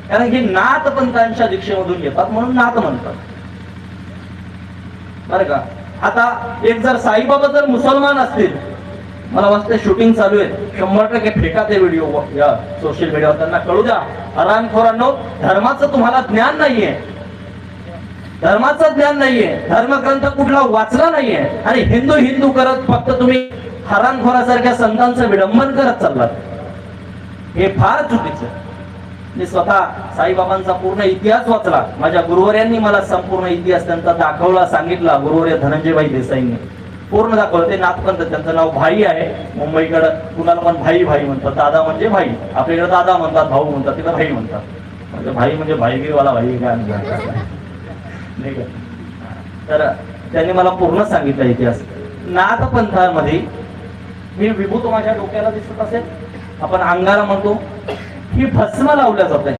कारण की नाथपंथांच्या दीक्षेमधून येतात म्हणून नाथ म्हणतात, बरं का. आता एक जर साईबाबा जर मुसलमान असतील, मला वाटतं शूटिंग चालू आहे, 100% फेका ते व्हिडिओ या सोशल मीडियावर, त्यांना कळू द्या हरामखोरांनो, धर्माचं तुम्हाला ज्ञान नाहीये, धर्माचं ज्ञान नाहीये, धर्मग्रंथ कुठला वाचला नाहीये आणि हिंदू हिंदू करत फक्त तुम्ही हरामखोरासारख्या संतांचं विडंबन करत चाललात. हे फार चुकीचं. मी स्वतः साईबाबांचा पूर्ण इतिहास वाचला, माझ्या गुरुवर्यांनी मला संपूर्ण इतिहास त्यांचा दाखवला, सांगितला. गुरुवर्य धनंजयभाई देसाईंनी पूर्ण दाखवलं. ते नाथपंथ, त्यांचं नाव भाई आहे. मुंबईकडं कुणाला पण भाई भाई म्हणतात, दादा म्हणजे भाई, आपल्याकडे दादा म्हणतात, भाऊ म्हणतात, तिकडे भाई म्हणतात. म्हणजे भाई म्हणजे भाईगीरवाला भाई काय नाही का. तर त्यांनी मला पूर्ण सांगितलं इतिहास. नाथपंथामध्ये मी विभूत माझ्या डोक्याला दिसत असेल, आपण अंगारा म्हणतो, ही भस्म लावल्या जाते.